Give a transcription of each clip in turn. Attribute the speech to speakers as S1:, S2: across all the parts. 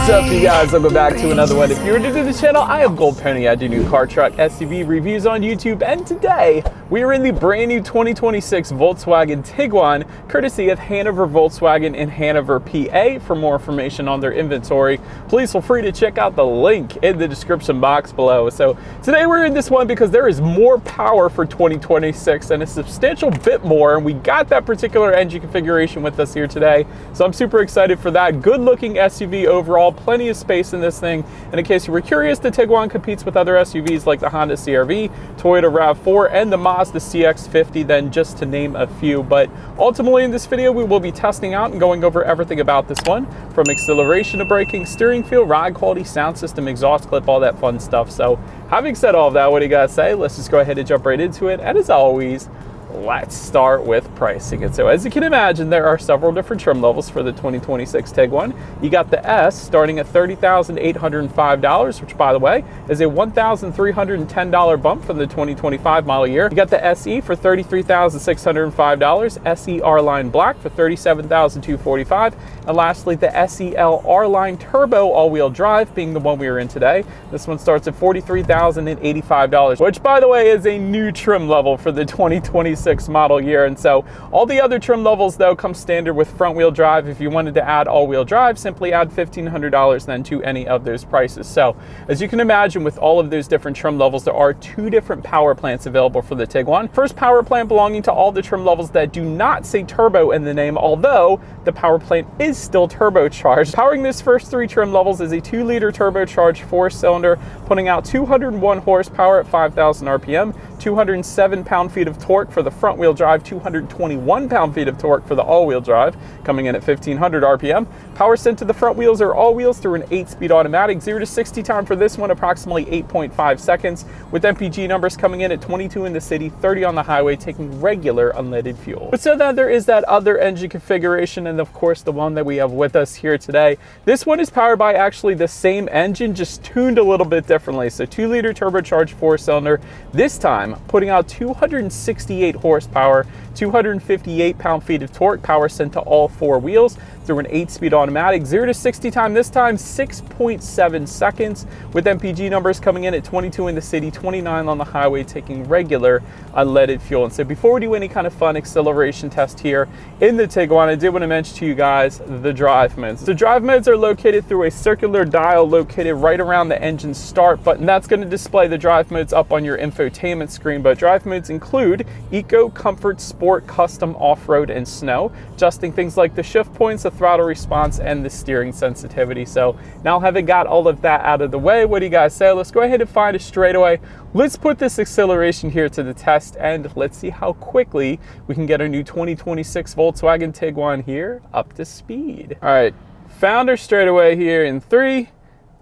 S1: What's up, you guys? Welcome back to another one. If you're new to the channel, I am Gold Pony. I do new car, truck, SUV reviews on YouTube, and today we are in the brand new 2026 Volkswagen Tiguan, courtesy of Hanover Volkswagen in Hanover, PA. For more information on their inventory, please feel free to check out the link in the description box below. So today we're in this one because there is more power for 2026 and a substantial bit more, and we got that particular engine configuration with us here today. So I'm super excited for that. Good looking SUV overall, plenty of space in this thing. And in case you were curious, the Tiguan competes with other SUVs like the Honda CR-V, Toyota RAV4, and the Mazda CX-50, then just to name a few. But ultimately in this video, we will be testing out and going over everything about this one, from acceleration to braking, steering feel, ride quality, sound system, exhaust clip, all that fun stuff. So having said all of that, what do you guys say? Let's just go ahead and jump right into it. And as always, let's start with pricing. And so as you can imagine, there are several different trim levels for the 2026 Tiguan. You got the S starting at $30,805, which by the way is a $1,310 bump from the 2025 model year. You got the SE for $33,605, SE R-Line Black for $37,245, and lastly the SEL R-Line Turbo all-wheel drive being the one we are in today. This one starts at $43,085, which by the way is a new trim level for the 2026 model year. And so all the other trim levels though come standard with front wheel drive. If you wanted to add all-wheel drive, simply add $1,500 then to any of those prices. So as you can imagine, with all of those different trim levels, there are two different power plants available for the Tiguan. First power plant belonging to all the trim levels that do not say turbo in the name, although the power plant is still turbocharged. Powering this first three trim levels is a 2-liter turbocharged 4-cylinder, putting out 201 horsepower at 5,000 RPM, 207 pound-feet of torque for the front-wheel drive, 221 pound-feet of torque for the all-wheel drive, coming in at 1,500 RPM. Power sent to the front wheels are all wheels through an 8-speed automatic. 0 to 60 time for this one, approximately 8.5 seconds, with MPG numbers coming in at 22 in the city, 30 on the highway, taking regular unleaded fuel. But so then there is that other engine configuration, and of course the one that we have with us here today. This one is powered by actually the same engine, just tuned a little bit differently. So 2-liter turbocharged 4-cylinder, this time putting out 268 horsepower, 258 pound-feet of torque, power sent to all four wheels through an 8-speed automatic. 0 to 60 time this time, 6.7 seconds, with MPG numbers coming in at 22 in the city, 29 on the highway, taking regular unleaded fuel. And so before we do any kind of fun acceleration test here in the Tiguan, I did want to mention to you guys the drive modes. The drive modes are located through a circular dial located right around the engine start button. That's going to display the drive modes up on your infotainment screen. But drive modes include Eco, Comfort, Sport, Custom, Off-Road, and Snow, adjusting things like the shift points, the throttle response, and the steering sensitivity. So now having got all of that out of the way, what do you guys say? Let's go ahead and find a straightaway. Let's put this acceleration here to the test, and let's see how quickly we can get our new 2026 Volkswagen Tiguan here up to speed. All right, found our straightaway here in 3,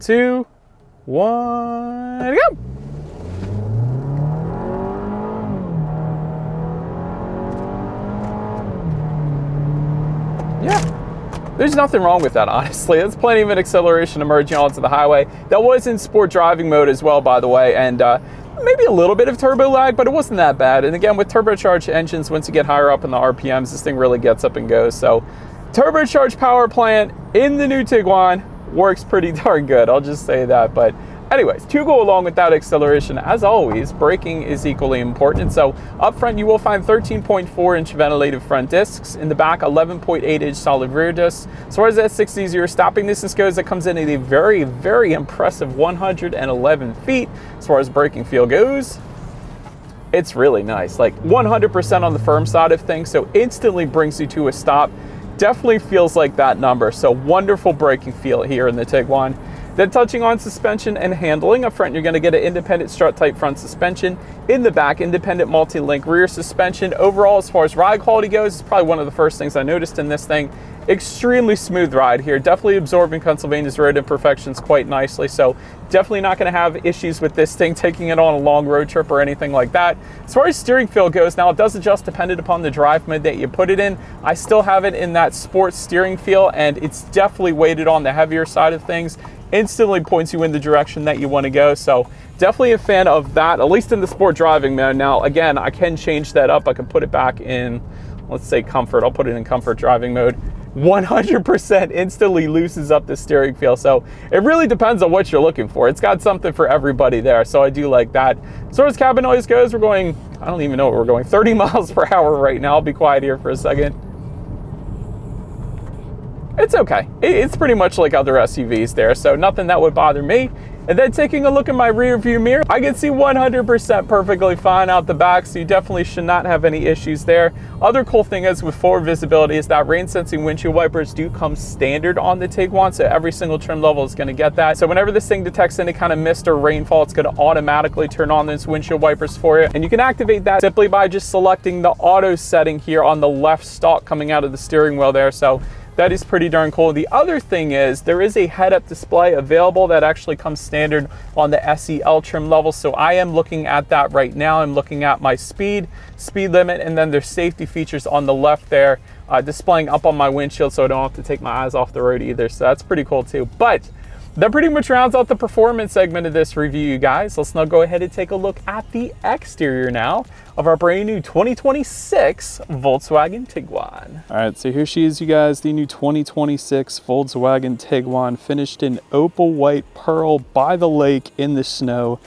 S1: 2, 1, go! Yeah, there's nothing wrong with that, honestly. There's plenty of an acceleration emerging onto the highway. That was in sport driving mode as well, by the way, and maybe a little bit of turbo lag, but it wasn't that bad. And again, with turbocharged engines, once you get higher up in the RPMs, this thing really gets up and goes. So turbocharged power plant in the new Tiguan works pretty darn good, I'll just say that. But anyways, to go along with that acceleration, as always, braking is equally important. So up front, you will find 13.4-inch ventilated front discs. In the back, 11.8-inch solid rear discs. As far as that 6-0 stopping distance goes, that comes in at a very, very impressive 111 feet. As far as braking feel goes, it's really nice. Like 100% on the firm side of things, so instantly brings you to a stop. Definitely feels like that number. So wonderful braking feel here in the Tiguan. Then touching on suspension and handling, up front you're going to get an independent strut type front suspension. In the back, independent multi-link rear suspension. Overall, as far as ride quality goes, it's probably one of the first things I noticed in this thing. Extremely smooth ride here, definitely absorbing Pennsylvania's road imperfections quite nicely, so definitely not going to have issues with this thing taking it on a long road trip or anything like that. As far as steering feel goes, now it does adjust dependent upon the drive mode that you put it in. I still have it in that sports steering feel, and it's definitely weighted on the heavier side of things. Instantly points you in the direction that you want to go, so definitely a fan of that, at least in the sport driving mode. Now again, I can change that up. I can put it back in, let's say comfort. I'll put it in comfort driving mode. 100% instantly loosens up the steering feel. So it really depends on what you're looking for. It's got something for everybody there, so I do like that. As far as cabin noise goes, we're going, I don't even know what we're going, 30 miles per hour right now. I'll be quiet here for a second. It's okay. It's pretty much like other SUVs there, so nothing that would bother me. And then taking a look at my rear view mirror, I can see 100% perfectly fine out the back, so you definitely should not have any issues there. Other cool thing is with forward visibility is that rain sensing windshield wipers do come standard on the Tiguan, so every single trim level is going to get that. So whenever this thing detects any kind of mist or rainfall, it's going to automatically turn on those windshield wipers for you. And you can activate that simply by just selecting the auto setting here on the left stalk coming out of the steering wheel there. So that is pretty darn cool. The other thing is there is a head-up display available that actually comes standard on the SEL trim level. So I am looking at that right now. I'm looking at my speed limit, and then there's safety features on the left there displaying up on my windshield, so I don't have to take my eyes off the road either. So that's pretty cool too. But that pretty much rounds out the performance segment of this review, you guys. Let's now go ahead and take a look at the exterior now of our brand new 2026 Volkswagen Tiguan. All right, so here she is, you guys, the new 2026 Volkswagen Tiguan, finished in opal white pearl by the lake in the snow.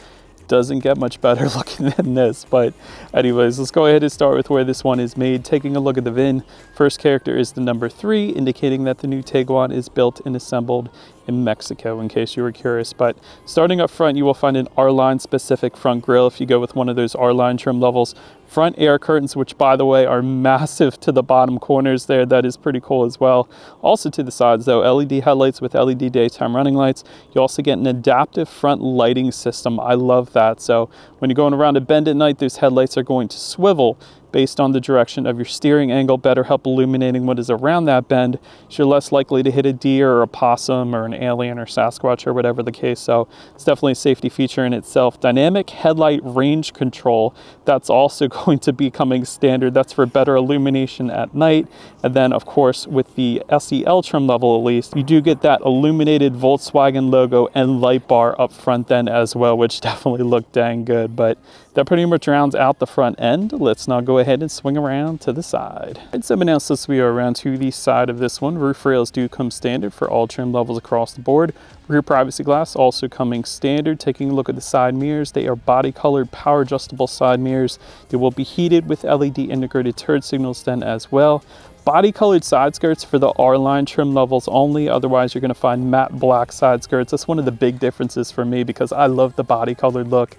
S1: Doesn't get much better looking than this, but anyways, let's go ahead and start with where this one is made. Taking a look at the VIN, first character is the number 3, indicating that the new Tiguan is built and assembled in Mexico, in case you were curious. But starting up front, you will find an R-Line specific front grille if you go with one of those R-Line trim levels. Front air curtains, which by the way are massive to the bottom corners there. That is pretty cool as well. Also to the sides though, LED headlights with LED daytime running lights. You also get an adaptive front lighting system. I love that. So when you're going around a bend at night, those headlights are going to swivel based on the direction of your steering angle, better help illuminating what is around that bend. So you're less likely to hit a deer or a possum or an alien or Sasquatch or whatever the case. So it's definitely a safety feature in itself. Dynamic headlight range control, that's also going to be coming standard. That's for better illumination at night. And then of course with the SEL trim level at least, you do get that illuminated Volkswagen logo and light bar up front then as well, which definitely look dang good. But that pretty much rounds out the front end. Let's now go ahead and swing around to the side. And so now since we are around to the side of this one, roof rails do come standard for all trim levels across the board. Rear privacy glass also coming standard. Taking a look at the side mirrors, they are body colored power adjustable side mirrors. They will be heated with LED integrated turn signals then as well. Body colored side skirts for the R-Line trim levels only. Otherwise, you're going to find matte black side skirts. That's one of the big differences for me because I love the body colored look.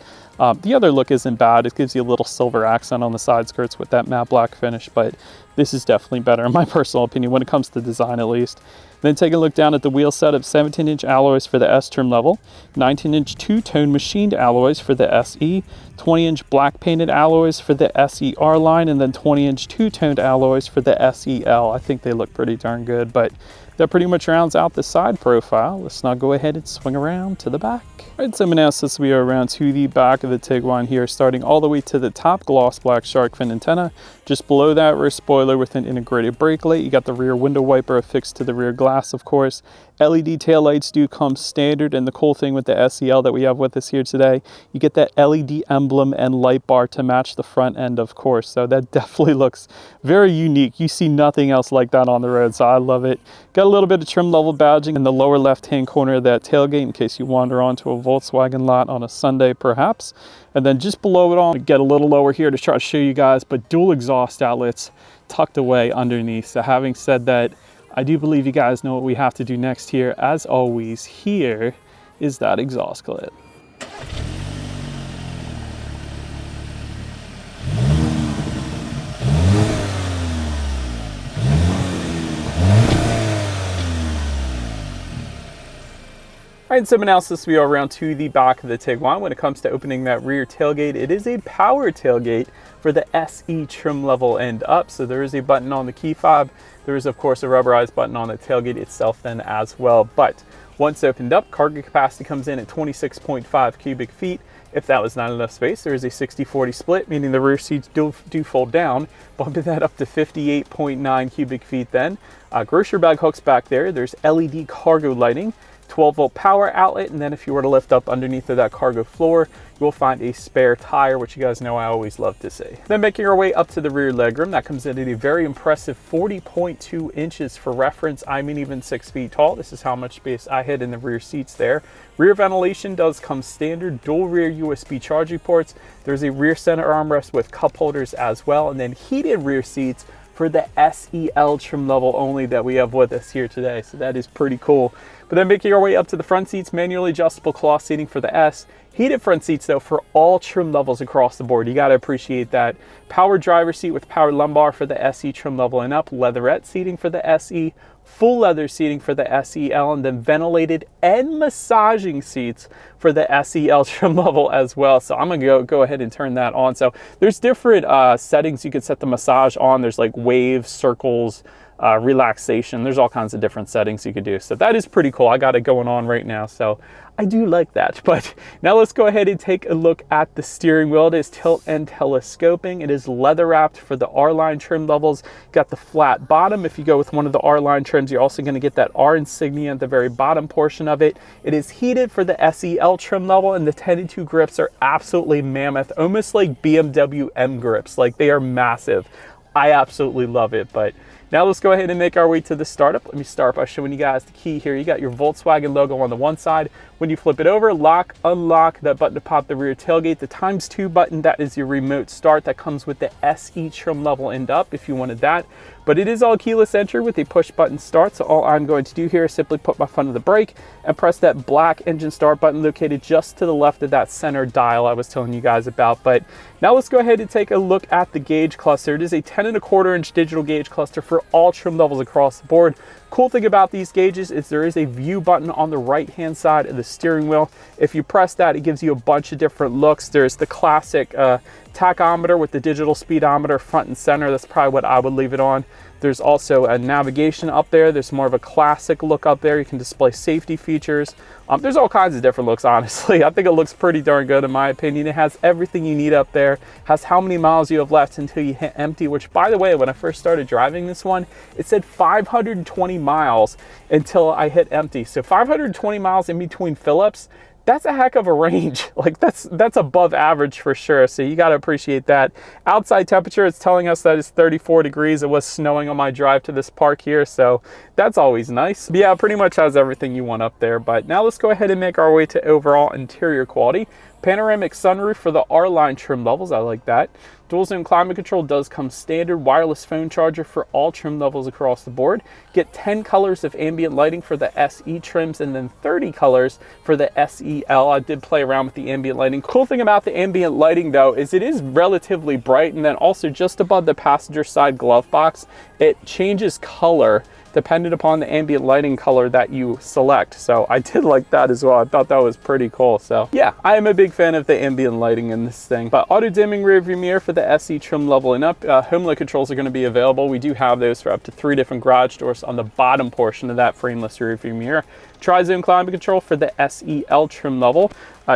S1: The other look isn't bad. It gives you a little silver accent on the side skirts with that matte black finish, but this is definitely better in my personal opinion when it comes to design at least. Then take a look down at the wheel setup, 17-inch alloys for the S trim level, 19-inch two-tone machined alloys for the SE, 20-inch black painted alloys for the SER line, and then 20-inch two-toned alloys for the SEL. I think they look pretty darn good, but that pretty much rounds out the side profile. Let's now go ahead and swing around to the back. All right, so now since we are around to the back of the Tiguan here, starting all the way to the top, gloss black shark fin antenna. Just below that, rear spoiler with an integrated brake light. You got the rear window wiper affixed to the rear glass, of course. LED taillights do come standard, and the cool thing with the SEL that we have with us here today, you get that LED emblem and light bar to match the front end, of course. So that definitely looks very unique. You see nothing else like that on the road, so I love it. Got a little bit of trim level badging in the lower left-hand corner of that tailgate in case you wander onto a Volkswagen lot on a Sunday perhaps. And then just below it all, get a little lower here to try to show you guys, but dual exhaust outlets tucked away underneath. So having said that, I do believe you guys know what we have to do next here. As always, here is that exhaust clip. All right, so now since we are around to the back of the Tiguan, when it comes to opening that rear tailgate, it is a power tailgate for the SE trim level and up. So there is a button on the key fob. There is, of course, a rubberized button on the tailgate itself then as well. But once opened up, cargo capacity comes in at 26.5 cubic feet. If that was not enough space, there is a 60-40 split, meaning the rear seats do fold down, bumping that up to 58.9 cubic feet then. Grocery bag hooks back there. There's LED cargo lighting. 12-volt power outlet, and then if you were to lift up underneath of that cargo floor, you will find a spare tire, which you guys know I always love to see. Then making our way up to the rear legroom, that comes in at a very impressive 40.2 inches for reference. I'm even 6 feet tall. This is how much space I had in the rear seats there. Rear ventilation does come standard, dual rear USB charging ports. There's a rear center armrest with cup holders as well, and then heated rear seats for the SEL trim level only that we have with us here today. So that is pretty cool. But then making our way up to the front seats, manually adjustable cloth seating for the S. Heated front seats though for all trim levels across the board. You got to appreciate that. Power driver seat with power lumbar for the SE trim level and up. Leatherette seating for the SE. Full leather seating for the SEL, and then ventilated and massaging seats for the SEL trim level as well. So I'm gonna go ahead and turn that on. So there's different settings you could set the massage on. There's like waves, circles, relaxation. There's all kinds of different settings you could do. So that is pretty cool. I got it going on right now, so I do like that. But now let's go ahead and take a look at the steering wheel. It is tilt and telescoping. It is leather wrapped for the R-line trim levels. Got the flat bottom. If you go with one of the R-line trims, you're also going to get that R insignia at the very bottom portion of it. It is heated for the SEL trim level, and the 10-2 grips are absolutely mammoth, almost like BMW M grips. Like, they are massive. I absolutely love it. But now let's go ahead and make our way to the startup. Let me start by showing you guys the key here. You got your Volkswagen logo on the one side. When you flip it over, lock, unlock, that button to pop the rear tailgate. The ×2 button, that is your remote start. That comes with the SE trim level end up if you wanted that. But it is all keyless entry with a push button start. So all I'm going to do here is simply put my foot on the brake and press that black engine start button located just to the left of that center dial I was telling you guys about. But now let's go ahead and take a look at the gauge cluster. It is a 10.25 inch digital gauge cluster for all trim levels across the board. Cool thing about these gauges is there is a view button on the right hand side of the steering wheel. If you press that, it gives you a bunch of different looks. There's the classic tachometer with the digital speedometer front and center. That's probably what I would leave it on. There's also a navigation up there. There's more of a classic look up there. You can display safety features. There's all kinds of different looks, honestly. I think it looks pretty darn good in my opinion. It has everything you need up there. Has how many miles you have left until you hit empty, which, by the way, when I first started driving this one, it said 520 miles until I hit empty. So 520 miles in between fill-ups. That's a heck of a range. Like, that's above average for sure. So you got to appreciate that. Outside temperature, it's telling us that it's 34 degrees. It was snowing on my drive to this park here, so that's always nice. But yeah, pretty much has everything you want up there. But now let's go ahead and make our way to overall interior quality. Panoramic sunroof for the R-line trim levels. I like that. Dual zone climate control does come standard. Wireless phone charger for all trim levels across the board. Get 10 colors of ambient lighting for the SE trims, and then 30 colors for the SEL. I did play around with the ambient lighting. Cool thing about the ambient lighting though is it is relatively bright, and then also just above the passenger side glove box, it changes color dependent upon the ambient lighting color that you select. So I did like that as well. I thought that was pretty cool. So yeah, I am a big fan of the ambient lighting in this thing. But auto dimming rear view mirror for the SE trim level and up. Home light controls are going to be available. We do have those for up to 3 different garage doors on the bottom portion of that frameless rear view mirror. Tri-zone climate control for the SEL trim level.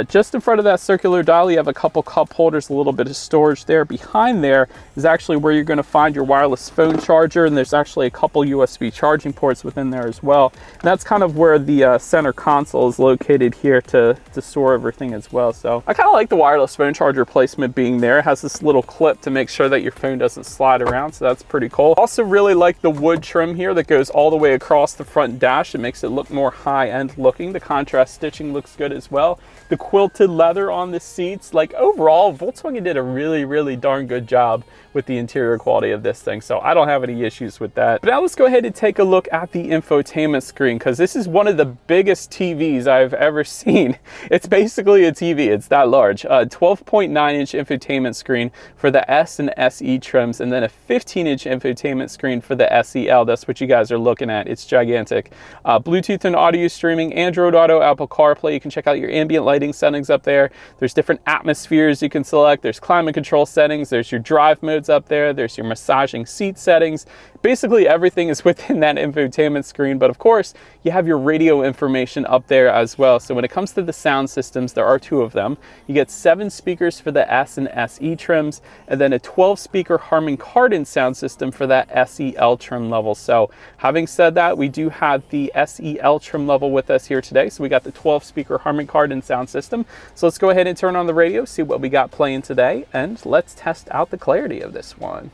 S1: Just in front of that circular dial, you have a couple cup holders, a little bit of storage there. Behind there is actually where you're going to find your wireless phone charger, and there's actually a couple USB charging ports within there as well. And that's kind of where the center console is located here to store everything as well. So I kind of like the wireless phone charger placement being there. It has this little clip to make sure that your phone doesn't slide around, so that's pretty cool. Also really like the wood trim here that goes all the way across the front dash. It makes it look more high-end looking. The contrast stitching looks good as well. The quilted leather on the seats, like overall, Volkswagen did a really darn good job with the interior quality of this thing. So I don't have any issues with that. But now let's go ahead and take a look at the infotainment screen, because this is one of the biggest TVs I've ever seen. It's basically a TV. It's that large. 12.9 inch infotainment screen for the S and SE trims, and then a 15-inch infotainment screen for the SEL. That's what you guys are looking at. It's gigantic. Bluetooth and audio streaming, Android Auto, Apple CarPlay. You can check out your ambient lighting lighting settings up there. There's different atmospheres you can select. There's climate control settings. There's your drive modes up there. There's your massaging seat settings. Basically everything is within that infotainment screen, but of course you have your radio information up there as well. So when it comes to the sound systems, there are 2 of them. You get 7 speakers for the S and SE trims, and then a 12 speaker Harman Kardon sound system for that SEL trim level. So having said that, we do have the SEL trim level with us here today. So we got the 12 speaker Harman Kardon sound system. So let's go ahead and turn on the radio, see what we got playing today, and let's test out the clarity of this one.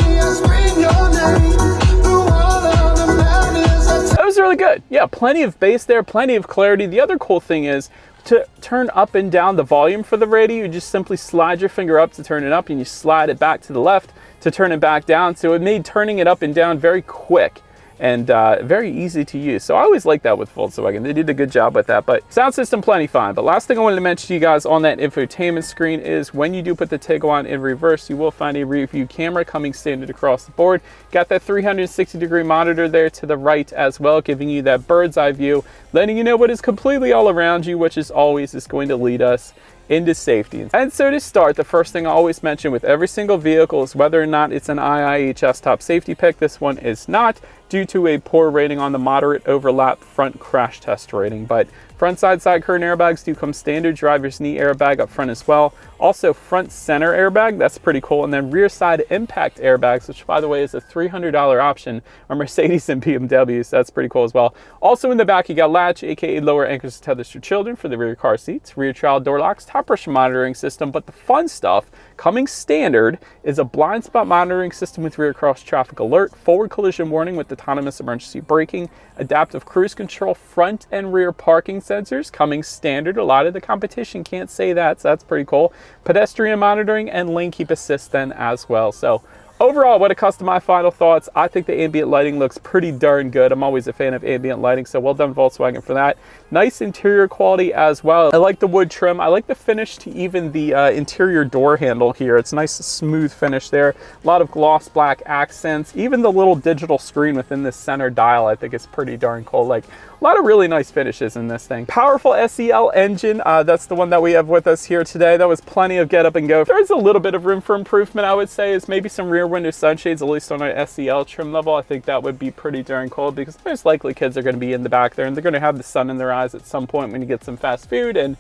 S1: That was really good. Yeah, plenty of bass there, plenty of clarity. The other cool thing is to turn up and down the volume for the radio, you just simply slide your finger up to turn it up and you slide it back to the left to turn it back down. So it made turning it up and down very quick and very easy to use. So I always like that with Volkswagen. They did a good job with that, but sound system plenty fine. But last thing I wanted to mention to you guys on that infotainment screen is when you do put the Tiguan in reverse, you will find a rear view camera coming standard across the board. Got that 360-degree monitor there to the right as well, giving you that bird's eye view, letting you know what is completely all around you, which is always is going to lead us into safety. And so to start, the first thing I always mention with every single vehicle is whether or not it's an IIHS top safety pick. This one is not, due to a poor rating on the moderate overlap front crash test rating. But front side curtain airbags do come standard, driver's knee airbag up front as well. Also front center airbag, that's pretty cool. And then rear side impact airbags, which by the way is a $300 option on Mercedes and BMW, so that's pretty cool as well. Also in the back you got latch, aka lower anchors and tethers for children for the rear car seats, rear child door locks, top pressure monitoring system. But the fun stuff coming standard is a blind spot monitoring system with rear cross traffic alert, forward collision warning with autonomous emergency braking, adaptive cruise control, front and rear parking sensors coming standard. A lot of the competition can't say that, so that's pretty cool. Pedestrian monitoring and lane keep assist then as well. So overall, when it comes to my final thoughts, I think the ambient lighting looks pretty darn good. I'm always a fan of ambient lighting, so well done Volkswagen for that. Nice interior quality as well. I like the wood trim. I like the finish to even the interior door handle here. It's nice smooth finish there. A lot of gloss black accents. Even the little digital screen within this center dial I think is pretty darn cool. Like a lot of really nice finishes in this thing. Powerful SEL engine. That's the one that we have with us here today. That was plenty of get up and go. There's a little bit of room for improvement, I would say, is maybe some rear window sunshades, at least on our SEL trim level. I think that would be pretty darn cool because most likely kids are going to be in the back there and they're going to have the sun in their eyes at some point when you get some fast food, and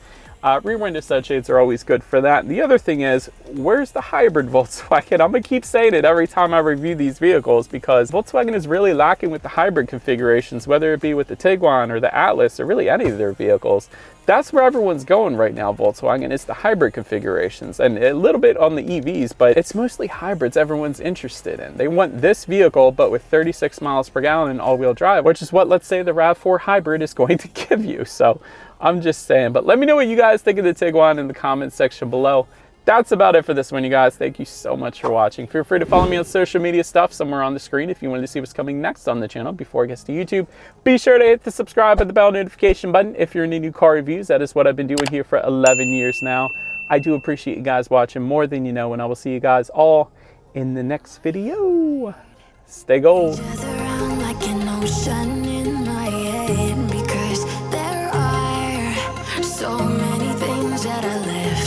S1: rear window sunshades are always good for that. And the other thing is, where's the hybrid Volkswagen? I'm gonna keep saying it every time I review these vehicles because Volkswagen is really lacking with the hybrid configurations, whether it be with the Tiguan or the Atlas or really any of their vehicles. That's where everyone's going right now, Volkswagen. It's the hybrid configurations and a little bit on the EVs, but it's mostly hybrids everyone's interested in. They want this vehicle, but with 36 miles per gallon and all-wheel drive, which is what, let's say, the RAV4 hybrid is going to give you. So I'm just saying, but let me know what you guys think of the Tiguan in the comments section below. That's about it for this one, you guys. Thank you so much for watching. Feel free to follow me on social media stuff somewhere on the screen if you wanted to see what's coming next on the channel before it gets to YouTube. Be sure to hit the subscribe and the bell notification button if you're into new car reviews. That is what I've been doing here for 11 years now. I do appreciate you guys watching more than you know, and I will see you guys all in the next video. Stay gold. So many things that I left